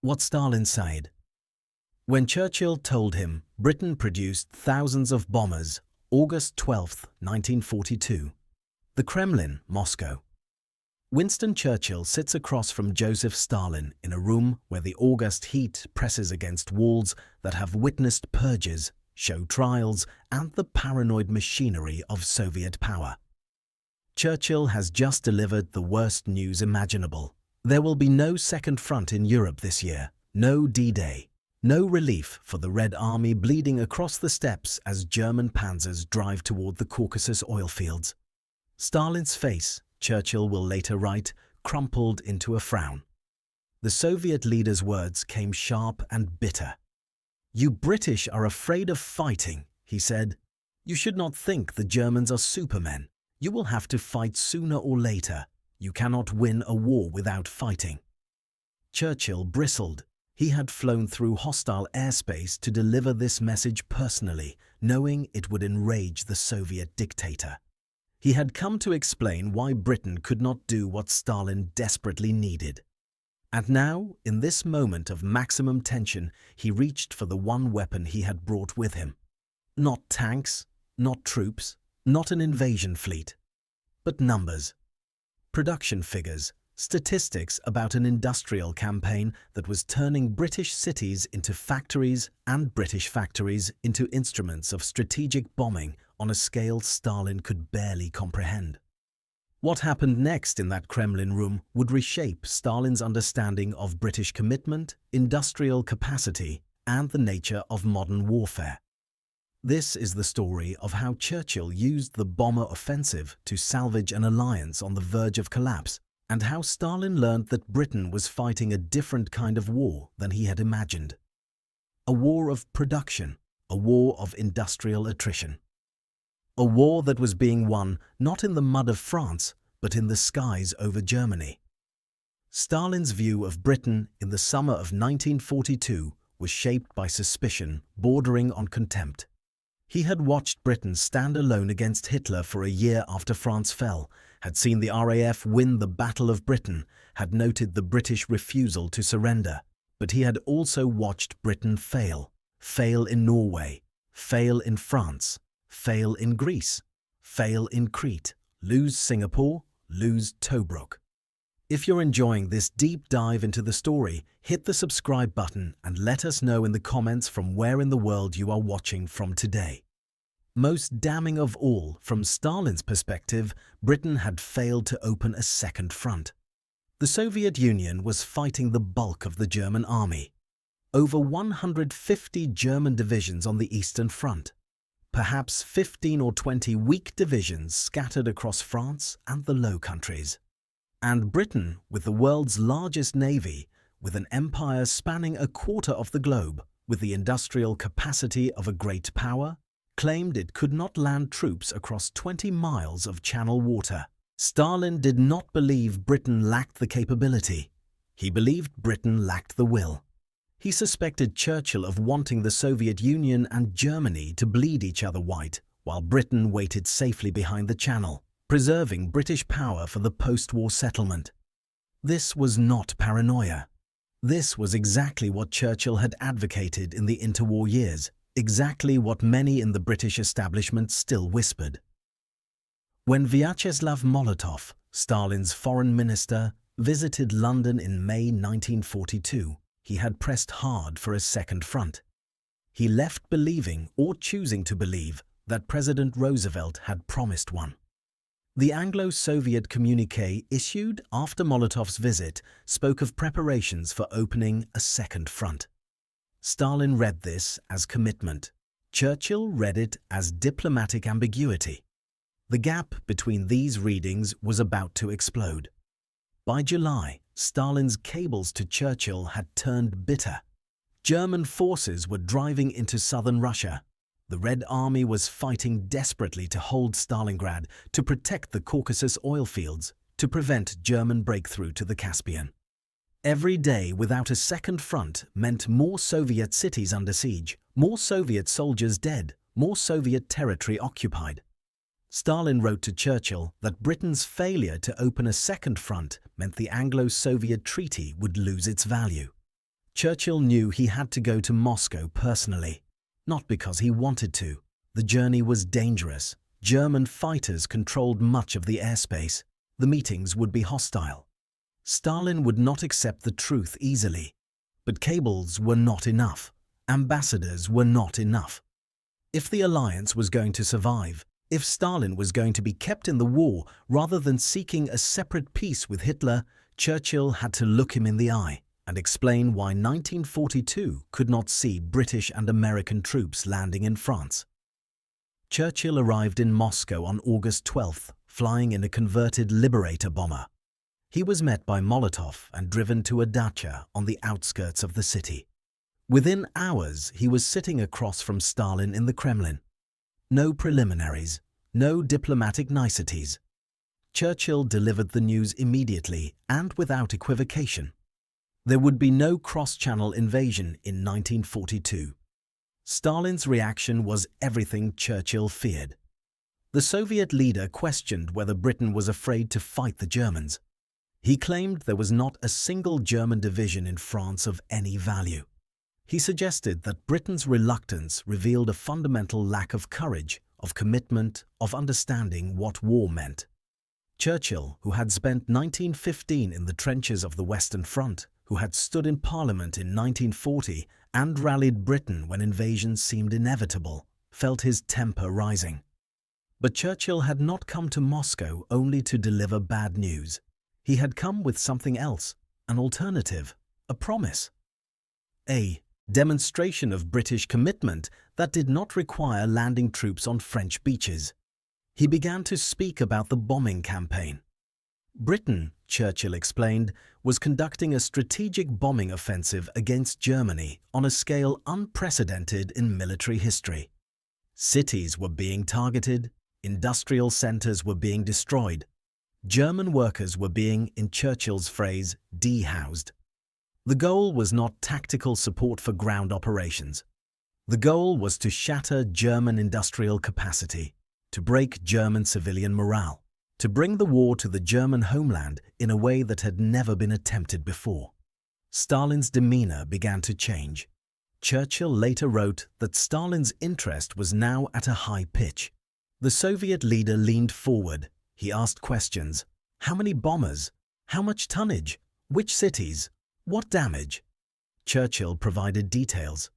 What Stalin said. When Churchill told him Britain produced thousands of bombers, August 12, 1942. The Kremlin, Moscow. Winston Churchill sits across from Joseph Stalin in a room where the August heat presses against walls that have witnessed purges, show trials, and the paranoid machinery of Soviet power. Churchill has just delivered the worst news imaginable. There will be no second front in Europe this year, no D-Day, no relief for the Red Army bleeding across the steppes as German panzers drive toward the Caucasus oil fields. Stalin's face, Churchill will later write, crumpled into a frown. The Soviet leader's words came sharp and bitter. "You British are afraid of fighting," he said. "You should not think the Germans are supermen. You will have to fight sooner or later. You cannot win a war without fighting." Churchill bristled. He had flown through hostile airspace to deliver this message personally, knowing it would enrage the Soviet dictator. He had come to explain why Britain could not do what Stalin desperately needed. And now, in this moment of maximum tension, he reached for the one weapon he had brought with him. Not tanks, not troops, not an invasion fleet, but numbers. Production figures, statistics about an industrial campaign that was turning British cities into factories and British factories into instruments of strategic bombing on a scale Stalin could barely comprehend. What happened next in that Kremlin room would reshape Stalin's understanding of British commitment, industrial capacity, and the nature of modern warfare. This is the story of how Churchill used the bomber offensive to salvage an alliance on the verge of collapse, and how Stalin learned that Britain was fighting a different kind of war than he had imagined. A war of production, a war of industrial attrition. A war that was being won not in the mud of France, but in the skies over Germany. Stalin's view of Britain in the summer of 1942 was shaped by suspicion bordering on contempt. He had watched Britain stand alone against Hitler for a year after France fell, had seen the RAF win the Battle of Britain, had noted the British refusal to surrender, but he had also watched Britain fail in Norway, fail in France, fail in Greece, fail in Crete, lose Singapore, lose Tobruk. If you're enjoying this deep dive into the story, hit the subscribe button and let us know in the comments from where in the world you are watching from today. Most damning of all, from Stalin's perspective, Britain had failed to open a second front. The Soviet Union was fighting the bulk of the German army. Over 150 German divisions on the Eastern Front. Perhaps 15 or 20 weak divisions scattered across France and the Low Countries. And Britain, with the world's largest navy, with an empire spanning a quarter of the globe, with the industrial capacity of a great power, claimed it could not land troops across 20 miles of Channel water. Stalin did not believe Britain lacked the capability. He believed Britain lacked the will. He suspected Churchill of wanting the Soviet Union and Germany to bleed each other white, while Britain waited safely behind the Channel, preserving British power for the post-war settlement. This was not paranoia. This was exactly what Churchill had advocated in the interwar years, exactly what many in the British establishment still whispered. When Vyacheslav Molotov, Stalin's foreign minister, visited London in May 1942, he had pressed hard for a second front. He left believing, or choosing to believe, that President Roosevelt had promised one. The Anglo-Soviet communiqué issued after Molotov's visit spoke of preparations for opening a second front. Stalin read this as commitment. Churchill read it as diplomatic ambiguity. The gap between these readings was about to explode. By July, Stalin's cables to Churchill had turned bitter. German forces were driving into southern Russia. The Red Army was fighting desperately to hold Stalingrad, to protect the Caucasus oil fields, to prevent German breakthrough to the Caspian. Every day without a second front meant more Soviet cities under siege, more Soviet soldiers dead, more Soviet territory occupied. Stalin wrote to Churchill that Britain's failure to open a second front meant the Anglo-Soviet treaty would lose its value. Churchill knew he had to go to Moscow personally, not because he wanted to. The journey was dangerous. German fighters controlled much of the airspace. The meetings would be hostile. Stalin would not accept the truth easily. But cables were not enough. Ambassadors were not enough. If the alliance was going to survive, if Stalin was going to be kept in the war rather than seeking a separate peace with Hitler, Churchill had to look him in the eye and explain why 1942 could not see British and American troops landing in France. Churchill arrived in Moscow on August 12th, flying in a converted Liberator bomber. He was met by Molotov and driven to a dacha on the outskirts of the city. Within hours, he was sitting across from Stalin in the Kremlin. No preliminaries, no diplomatic niceties. Churchill delivered the news immediately and without equivocation. There would be no cross-channel invasion in 1942. Stalin's reaction was everything Churchill feared. The Soviet leader questioned whether Britain was afraid to fight the Germans. He claimed there was not a single German division in France of any value. He suggested that Britain's reluctance revealed a fundamental lack of courage, of commitment, of understanding what war meant. Churchill, who had spent 1915 in the trenches of the Western Front, who had stood in Parliament in 1940 and rallied Britain when invasion seemed inevitable, felt his temper rising. But Churchill had not come to Moscow only to deliver bad news. He had come with something else, an alternative, a promise. A demonstration of British commitment that did not require landing troops on French beaches. He began to speak about the bombing campaign. Britain, Churchill explained, was conducting a strategic bombing offensive against Germany on a scale unprecedented in military history. Cities were being targeted, industrial centers were being destroyed. German workers were being, in Churchill's phrase, dehoused. The goal was not tactical support for ground operations. The goal was to shatter German industrial capacity, to break German civilian morale, to bring the war to the German homeland in a way that had never been attempted before. Stalin's demeanor began to change. Churchill later wrote that Stalin's interest was now at a high pitch. The Soviet leader leaned forward. He asked questions. How many bombers? How much tonnage? Which cities? What damage? Churchill provided details.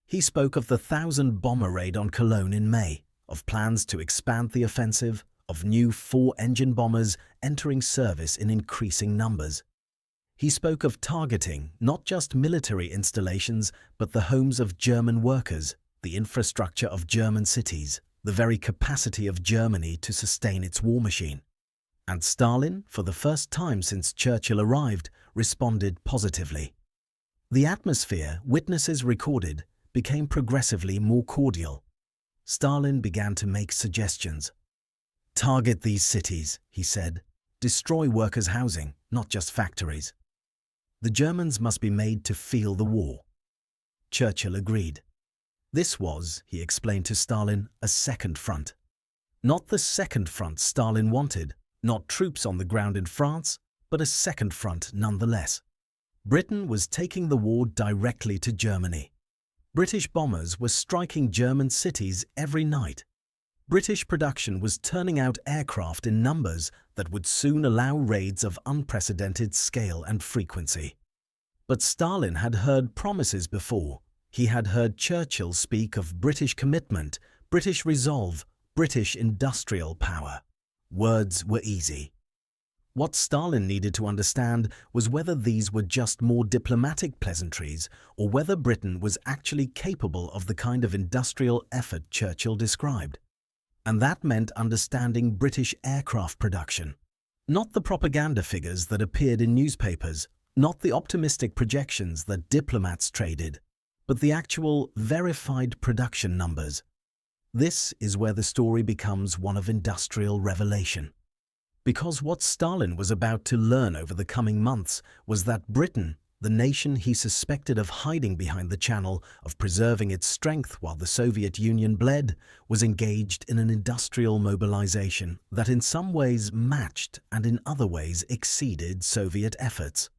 He spoke of the 1,000-bomber raid on Cologne in May, of plans to expand the offensive, of new 4-engine bombers entering service in increasing numbers. He spoke of targeting not just military installations, but the homes of German workers, the infrastructure of German cities, the very capacity of Germany to sustain its war machine. And Stalin, for the first time since Churchill arrived, responded positively. The atmosphere, witnesses recorded, became progressively more cordial. Stalin began to make suggestions. Target these cities, he said. Destroy workers' housing, not just factories. The Germans must be made to feel the war. Churchill agreed. This was, he explained to Stalin, a second front. Not the second front Stalin wanted, not troops on the ground in France, but a second front nonetheless. Britain was taking the war directly to Germany. British bombers were striking German cities every night. British production was turning out aircraft in numbers that would soon allow raids of unprecedented scale and frequency. But Stalin had heard promises before. He had heard Churchill speak of British commitment, British resolve, British industrial power. Words were easy. What Stalin needed to understand was whether these were just more diplomatic pleasantries or whether Britain was actually capable of the kind of industrial effort Churchill described. And that meant understanding British aircraft production. Not the propaganda figures that appeared in newspapers, not the optimistic projections that diplomats traded, but the actual verified production numbers. This is where the story becomes one of industrial revelation. Because what Stalin was about to learn over the coming months was that Britain, the nation he suspected of hiding behind the Channel, of preserving its strength while the Soviet Union bled, was engaged in an industrial mobilization that in some ways matched and in other ways exceeded Soviet efforts.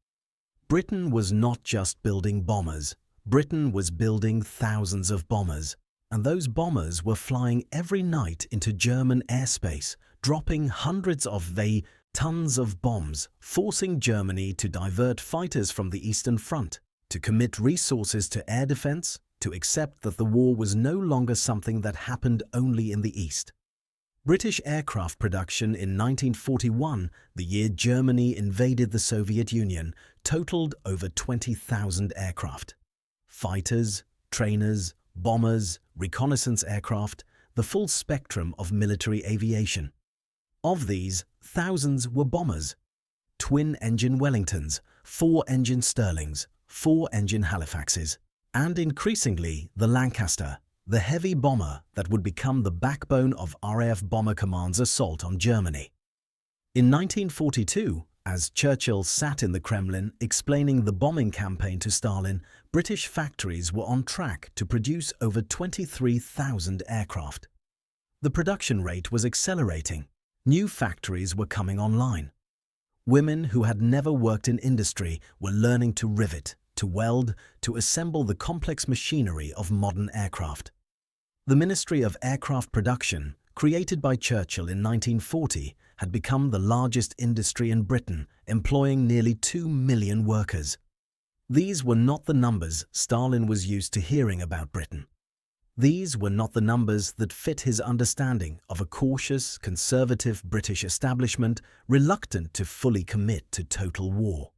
Britain was not just building bombers. Britain was building thousands of bombers, and those bombers were flying every night into German airspace, dropping hundreds of tons of bombs, forcing Germany to divert fighters from the Eastern Front, to commit resources to air defense, to accept that the war was no longer something that happened only in the East. British aircraft production in 1941, the year Germany invaded the Soviet Union, totaled over 20,000 aircraft. Fighters, trainers, bombers, reconnaissance aircraft, the full spectrum of military aviation. Of these, thousands were bombers. Twin-engine Wellingtons, four-engine Stirlings, four-engine Halifaxes, and increasingly the Lancaster, the heavy bomber that would become the backbone of RAF Bomber Command's assault on Germany. In 1942, as Churchill sat in the Kremlin explaining the bombing campaign to Stalin, British factories were on track to produce over 23,000 aircraft. The production rate was accelerating. New factories were coming online. Women who had never worked in industry were learning to rivet, to weld, to assemble the complex machinery of modern aircraft. The Ministry of Aircraft Production, created by Churchill in 1940, had become the largest industry in Britain, employing nearly 2 million workers. These were not the numbers Stalin was used to hearing about Britain. These were not the numbers that fit his understanding of a cautious, conservative British establishment reluctant to fully commit to total war.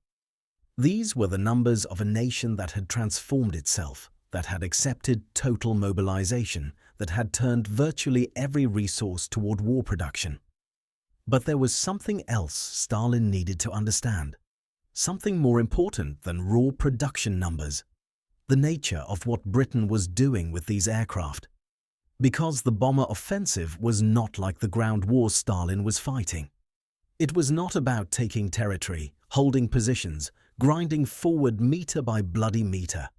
These were the numbers of a nation that had transformed itself, that had accepted total mobilization, that had turned virtually every resource toward war production. But there was something else Stalin needed to understand, something more important than raw production numbers, the nature of what Britain was doing with these aircraft. Because the bomber offensive was not like the ground war Stalin was fighting. It was not about taking territory, holding positions, grinding forward meter by bloody meter.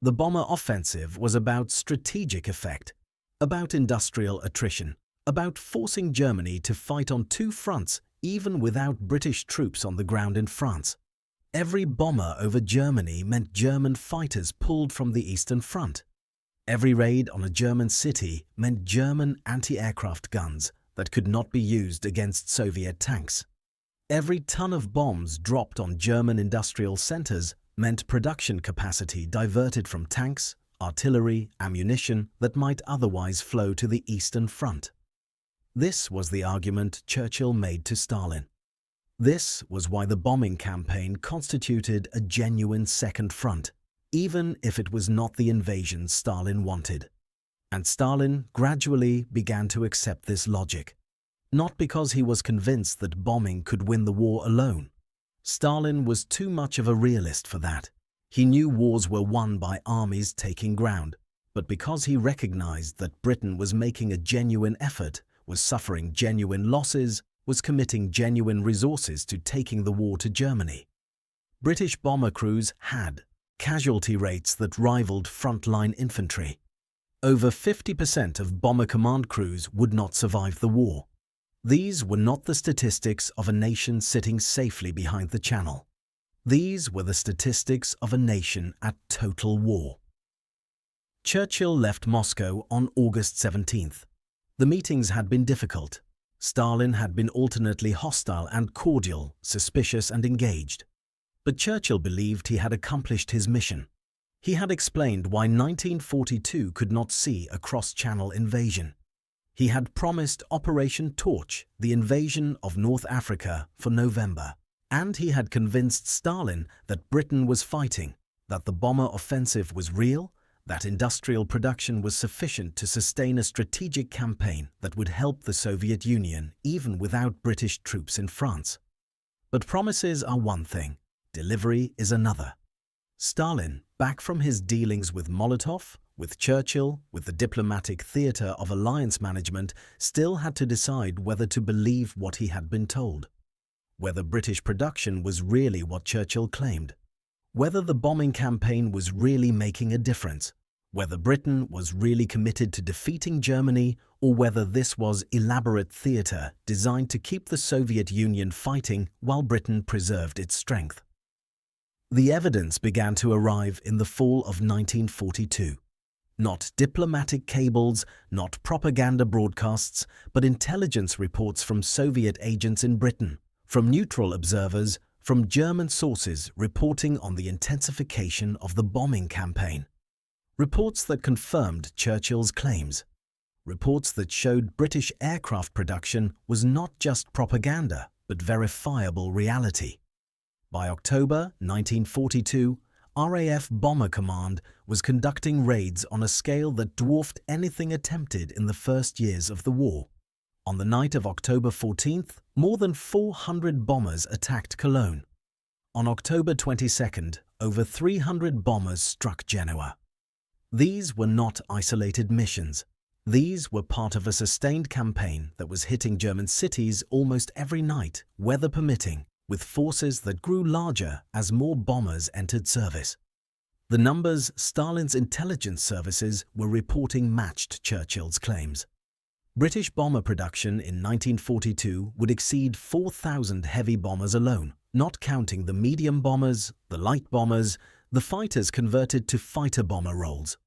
The bomber offensive was about strategic effect, about industrial attrition, about forcing Germany to fight on two fronts even without British troops on the ground in France. Every bomber over Germany meant German fighters pulled from the Eastern Front. Every raid on a German city meant German anti-aircraft guns that could not be used against Soviet tanks. Every ton of bombs dropped on German industrial centers meant production capacity diverted from tanks, artillery, ammunition that might otherwise flow to the Eastern Front. This was the argument Churchill made to Stalin. This was why the bombing campaign constituted a genuine second front, even if it was not the invasion Stalin wanted. And Stalin gradually began to accept this logic. Not because he was convinced that bombing could win the war alone. Stalin was too much of a realist for that. He knew wars were won by armies taking ground, but because he recognized that Britain was making a genuine effort, was suffering genuine losses, was committing genuine resources to taking the war to Germany. British bomber crews had casualty rates that rivaled frontline infantry. Over 50% of Bomber Command crews would not survive the war. These were not the statistics of a nation sitting safely behind the Channel. These were the statistics of a nation at total war. Churchill left Moscow on August 17th. The meetings had been difficult. Stalin had been alternately hostile and cordial, suspicious and engaged. But Churchill believed he had accomplished his mission. He had explained why 1942 could not see a cross-channel invasion. He had promised Operation Torch, the invasion of North Africa, for November. And he had convinced Stalin that Britain was fighting, that the bomber offensive was real, that industrial production was sufficient to sustain a strategic campaign that would help the Soviet Union even without British troops in France. But promises are one thing, delivery is another. Stalin, back from his dealings with Molotov, with Churchill, with the diplomatic theatre of alliance management, still had to decide whether to believe what he had been told. Whether British production was really what Churchill claimed. Whether the bombing campaign was really making a difference. Whether Britain was really committed to defeating Germany, or whether this was elaborate theatre designed to keep the Soviet Union fighting while Britain preserved its strength. The evidence began to arrive in the fall of 1942. Not diplomatic cables, not propaganda broadcasts, but intelligence reports from Soviet agents in Britain, from neutral observers, from German sources reporting on the intensification of the bombing campaign. Reports that confirmed Churchill's claims. Reports that showed British aircraft production was not just propaganda, but verifiable reality. By October 1942, RAF Bomber Command was conducting raids on a scale that dwarfed anything attempted in the first years of the war. On the night of October 14th, more than 400 bombers attacked Cologne. On October 22nd, over 300 bombers struck Genoa. These were not isolated missions. These were part of a sustained campaign that was hitting German cities almost every night, weather permitting, with forces that grew larger as more bombers entered service. The numbers Stalin's intelligence services were reporting matched Churchill's claims. British bomber production in 1942 would exceed 4,000 heavy bombers alone, not counting the medium bombers, the light bombers, the fighters converted to fighter bomber roles.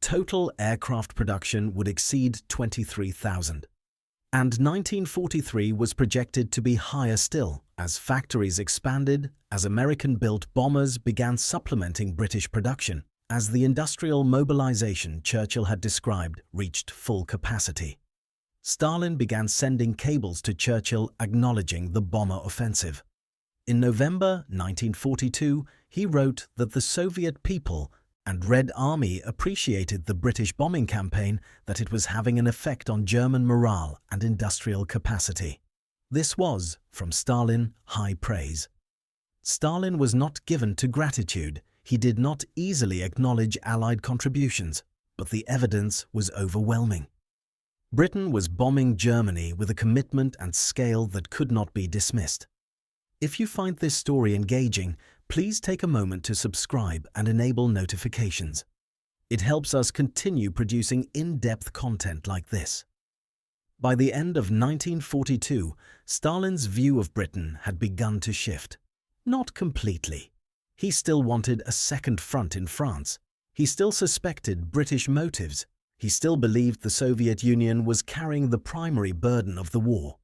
Total aircraft production would exceed 23,000. And 1943 was projected to be higher still, as factories expanded, as American-built bombers began supplementing British production, as the industrial mobilization Churchill had described reached full capacity. Stalin began sending cables to Churchill acknowledging the bomber offensive. In November 1942, he wrote that the Soviet people and Red Army appreciated the British bombing campaign, that it was having an effect on German morale and industrial capacity. This was, from Stalin, high praise. Stalin was not given to gratitude. He did not easily acknowledge Allied contributions, but the evidence was overwhelming. Britain was bombing Germany with a commitment and scale that could not be dismissed. If you find this story engaging, please take a moment to subscribe and enable notifications. It helps us continue producing in-depth content like this. By the end of 1942, Stalin's view of Britain had begun to shift. Not completely. He still wanted a second front in France. He still suspected British motives. He still believed the Soviet Union was carrying the primary burden of the war.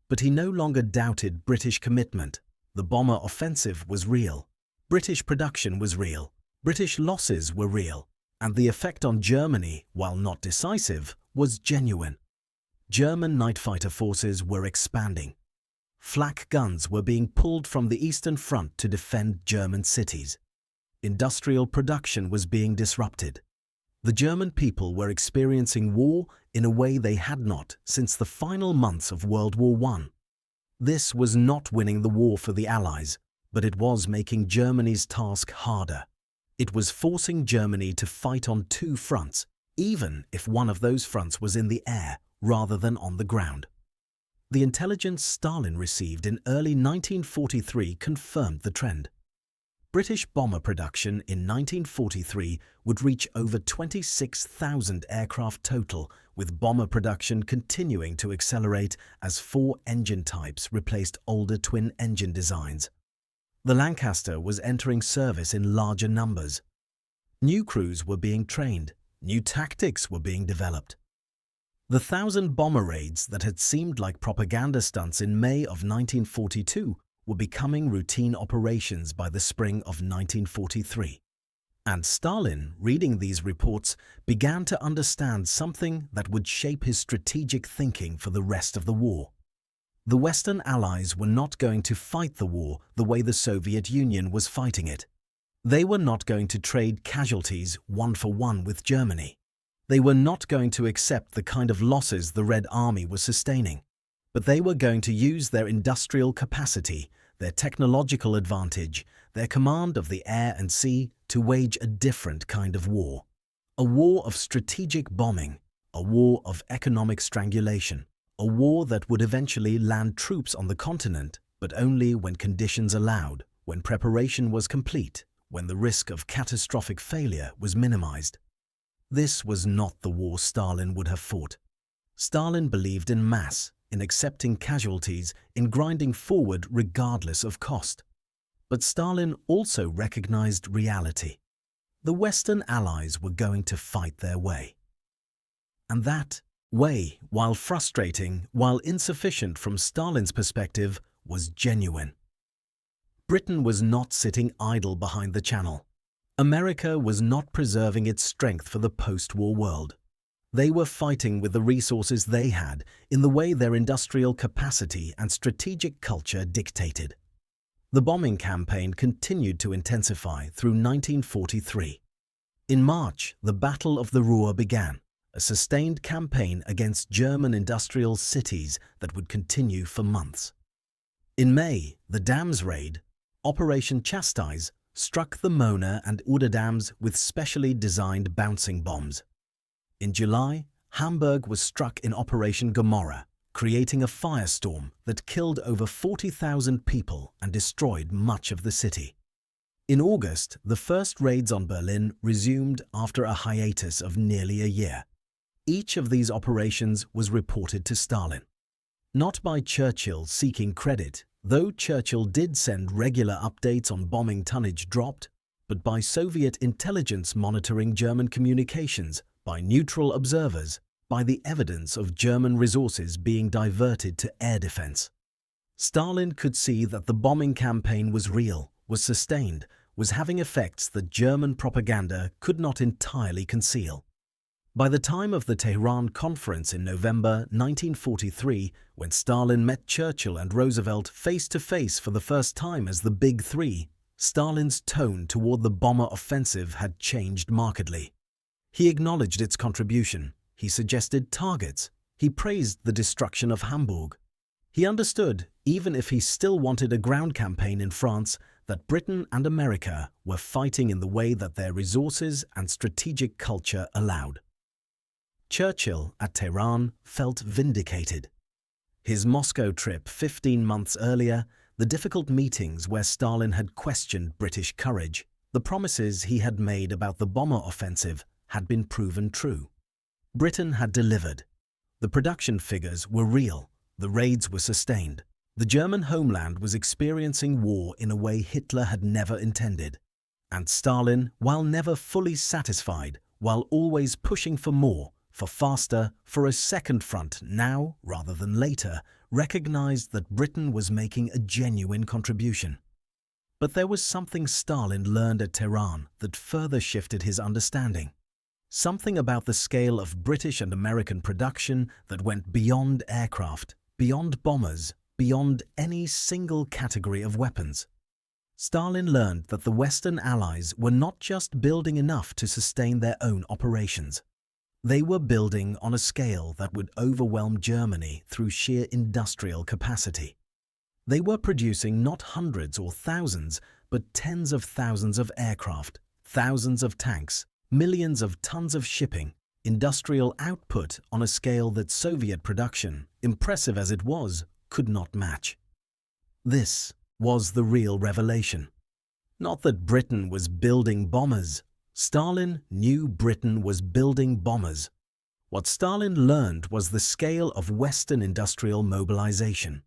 But he no longer doubted British commitment. The bomber offensive was real. British production was real. British losses were real. And the effect on Germany, while not decisive, was genuine. German night fighter forces were expanding. Flak guns were being pulled from the Eastern Front to defend German cities. Industrial production was being disrupted. The German people were experiencing war in a way they had not since the final months of World War I. This was not winning the war for the Allies, but it was making Germany's task harder. It was forcing Germany to fight on two fronts, even if one of those fronts was in the air rather than on the ground. The intelligence Stalin received in early 1943 confirmed the trend. British bomber production in 1943 would reach over 26,000 aircraft total, with bomber production continuing to accelerate as 4 engine types replaced older twin-engine designs. The Lancaster was entering service in larger numbers. New crews were being trained, new tactics were being developed. The 1,000 bomber raids that had seemed like propaganda stunts in May of 1942 were becoming routine operations by the spring of 1943. And Stalin, reading these reports, began to understand something that would shape his strategic thinking for the rest of the war. The Western Allies were not going to fight the war the way the Soviet Union was fighting it. They were not going to trade casualties one for one with Germany. They were not going to accept the kind of losses the Red Army was sustaining. But they were going to use their industrial capacity, their technological advantage, their command of the air and sea to wage a different kind of war. A war of strategic bombing, a war of economic strangulation, a war that would eventually land troops on the continent, but only when conditions allowed, when preparation was complete, when the risk of catastrophic failure was minimized. This was not the war Stalin would have fought. Stalin believed in mass, in accepting casualties, in grinding forward regardless of cost. But Stalin also recognized reality. The Western Allies were going to fight their way. And that way, while frustrating, while insufficient from Stalin's perspective, was genuine. Britain was not sitting idle behind the Channel. America was not preserving its strength for the post-war world. They were fighting with the resources they had in the way their industrial capacity and strategic culture dictated. The bombing campaign continued to intensify through 1943. In March, the Battle of the Ruhr began, a sustained campaign against German industrial cities that would continue for months. In May, the dams raid, Operation Chastise, struck the Mona and Oder dams with specially designed bouncing bombs. In July, Hamburg was struck in Operation Gomorrah, creating a firestorm that killed over 40,000 people and destroyed much of the city. In August, the first raids on Berlin resumed after a hiatus of nearly a year. Each of these operations was reported to Stalin. Not by Churchill seeking credit, though Churchill did send regular updates on bombing tonnage dropped, but by Soviet intelligence monitoring German communications, by neutral observers, by the evidence of German resources being diverted to air defense. Stalin could see that the bombing campaign was real, was sustained, was having effects that German propaganda could not entirely conceal. By the time of the Tehran Conference in November 1943, when Stalin met Churchill and Roosevelt face-to-face for the first time as the Big Three, Stalin's tone toward the bomber offensive had changed markedly. He acknowledged its contribution, he suggested targets, he praised the destruction of Hamburg. He understood, even if he still wanted a ground campaign in France, that Britain and America were fighting in the way that their resources and strategic culture allowed. Churchill, at Tehran, felt vindicated. His Moscow trip 15 months earlier, the difficult meetings where Stalin had questioned British courage, the promises he had made about the bomber offensive had been proven true. Britain had delivered. The production figures were real, the raids were sustained. The German homeland was experiencing war in a way Hitler had never intended. And Stalin, while never fully satisfied, while always pushing for more, for faster, for a second front now rather than later, recognized that Britain was making a genuine contribution. But there was something Stalin learned at Tehran that further shifted his understanding. Something about the scale of British and American production that went beyond aircraft, beyond bombers, beyond any single category of weapons. Stalin learned that the Western Allies were not just building enough to sustain their own operations. They were building on a scale that would overwhelm Germany through sheer industrial capacity. They were producing not hundreds or thousands, but tens of thousands of aircraft, thousands of tanks, millions of tons of shipping, industrial output on a scale that Soviet production, impressive as it was, could not match. This was the real revelation. Not that Britain was building bombers. Stalin knew Britain was building bombers. What Stalin learned was the scale of Western industrial mobilization.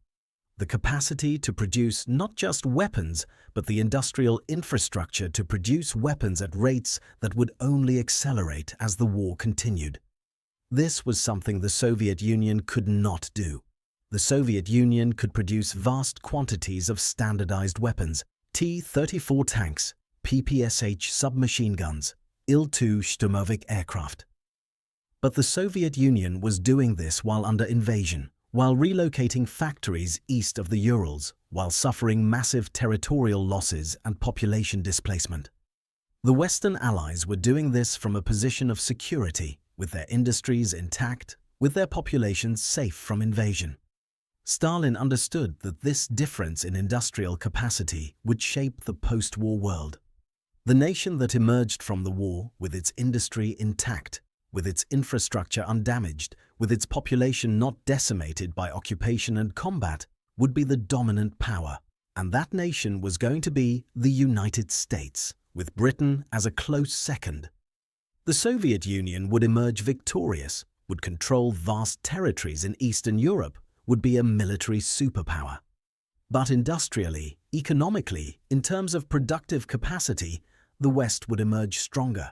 The capacity to produce not just weapons, but the industrial infrastructure to produce weapons at rates that would only accelerate as the war continued. This was something the Soviet Union could not do. The Soviet Union could produce vast quantities of standardized weapons, T-34 tanks, PPSH submachine guns, Il-2 Sturmovik aircraft. But the Soviet Union was doing this while under invasion, while relocating factories east of the Urals, while suffering massive territorial losses and population displacement. The Western Allies were doing this from a position of security, with their industries intact, with their populations safe from invasion. Stalin understood that this difference in industrial capacity would shape the post-war world. The nation that emerged from the war with its industry intact, with its infrastructure undamaged, with its population not decimated by occupation and combat, would be the dominant power. And that nation was going to be the United States, with Britain as a close second. The Soviet Union would emerge victorious, would control vast territories in Eastern Europe, would be a military superpower. But industrially, Economically, in terms of productive capacity, the West would emerge stronger.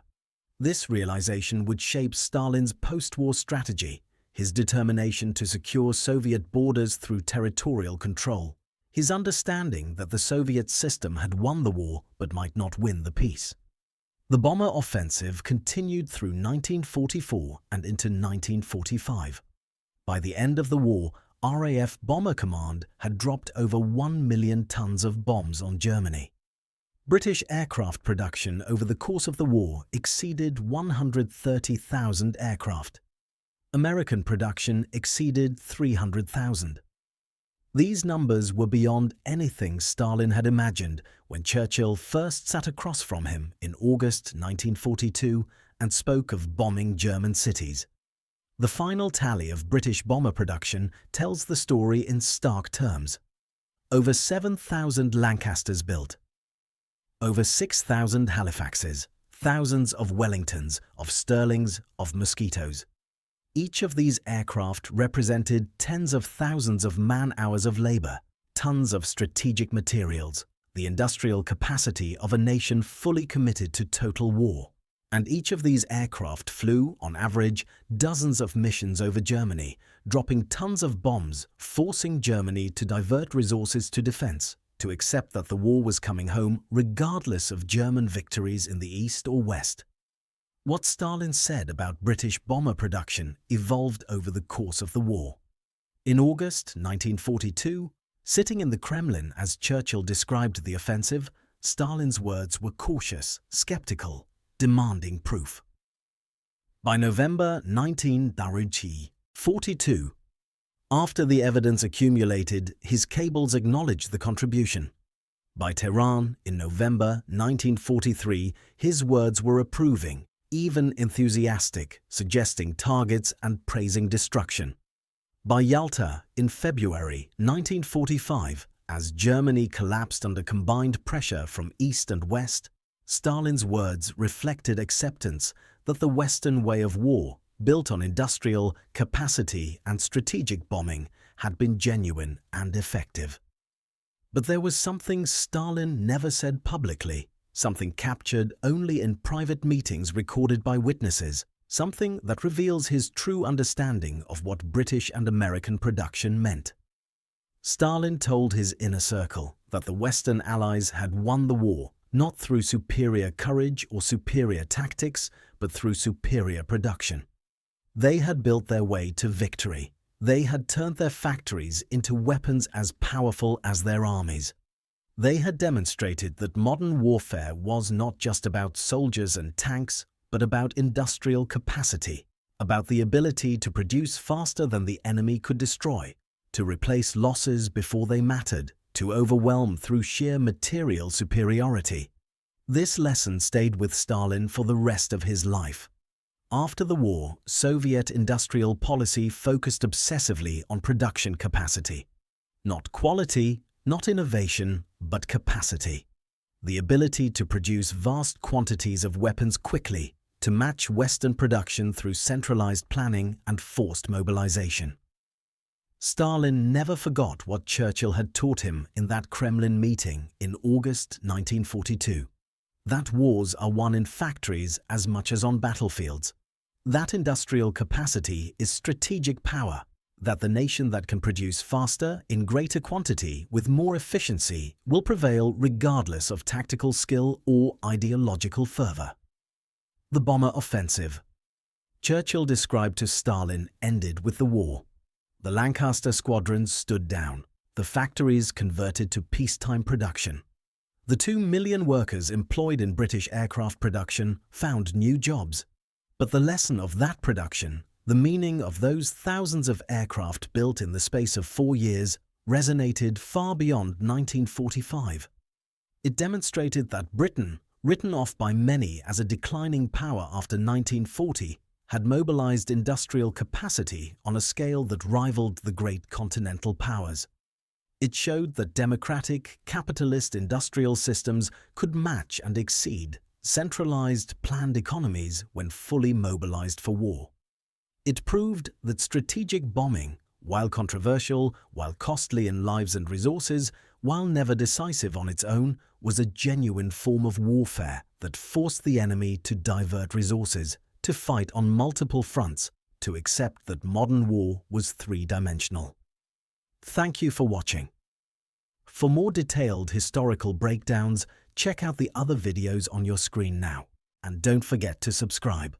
This realization would shape Stalin's post-war strategy, his determination to secure Soviet borders through territorial control, his understanding that the Soviet system had won the war but might not win the peace. The bomber offensive continued through 1944 and into 1945. By the end of the war, RAF Bomber Command had dropped over 1 million tons of bombs on Germany. British aircraft production over the course of the war exceeded 130,000 aircraft. American production exceeded 300,000. These numbers were beyond anything Stalin had imagined when Churchill first sat across from him in August 1942 and spoke of bombing German cities. The final tally of British bomber production tells the story in stark terms. Over 7,000 Lancasters built. Over 6,000 Halifaxes, thousands of Wellingtons, of Stirlings, of Mosquitoes. Each of these aircraft represented tens of thousands of man-hours of labor, tons of strategic materials, the industrial capacity of a nation fully committed to total war. And each of these aircraft flew, on average, dozens of missions over Germany, dropping tons of bombs, forcing Germany to divert resources to defense, to accept that the war was coming home regardless of German victories in the East or West. What Stalin said about British bomber production evolved over the course of the war. In August 1942, sitting in the Kremlin as Churchill described the offensive, Stalin's words were cautious, skeptical, demanding proof. By November 1942, after the evidence accumulated, his cables acknowledged the contribution. By Tehran in November 1943, his words were approving, even enthusiastic, suggesting targets and praising destruction. By Yalta in February 1945, as Germany collapsed under combined pressure from East and West, Stalin's words reflected acceptance that the Western way of war, built on industrial capacity and strategic bombing, had been genuine and effective. But there was something Stalin never said publicly, something captured only in private meetings recorded by witnesses, something that reveals his true understanding of what British and American production meant. Stalin told his inner circle that the Western Allies had won the war, not through superior courage or superior tactics, but through superior production. They had built their way to victory. They had turned their factories into weapons as powerful as their armies. They had demonstrated that modern warfare was not just about soldiers and tanks, but about industrial capacity, about the ability to produce faster than the enemy could destroy, to replace losses before they mattered, to overwhelm through sheer material superiority. This lesson stayed with Stalin for the rest of his life. After the war, Soviet industrial policy focused obsessively on production capacity. Not quality, not innovation, but capacity. The ability to produce vast quantities of weapons quickly, to match Western production through centralized planning and forced mobilization. Stalin never forgot what Churchill had taught him in that Kremlin meeting in August 1942. That wars are won in factories as much as on battlefields. That industrial capacity is strategic power, that the nation that can produce faster, in greater quantity, with more efficiency, will prevail regardless of tactical skill or ideological fervor. The bomber offensive, Churchill described to Stalin, ended with the war. The Lancaster squadrons stood down. The factories converted to peacetime production. The 2 million workers employed in British aircraft production found new jobs. But the lesson of that production, the meaning of those thousands of aircraft built in the space of 4 years, resonated far beyond 1945. It demonstrated that Britain, written off by many as a declining power after 1940, had mobilized industrial capacity on a scale that rivaled the great continental powers. It showed that democratic, capitalist industrial systems could match and exceed centralized, planned economies when fully mobilized for war. It proved that strategic bombing, while controversial, while costly in lives and resources, while never decisive on its own, was a genuine form of warfare that forced the enemy to divert resources, to fight on multiple fronts, to accept that modern war was three-dimensional. Thank you for watching. For more detailed historical breakdowns, check out the other videos on your screen now, and don't forget to subscribe.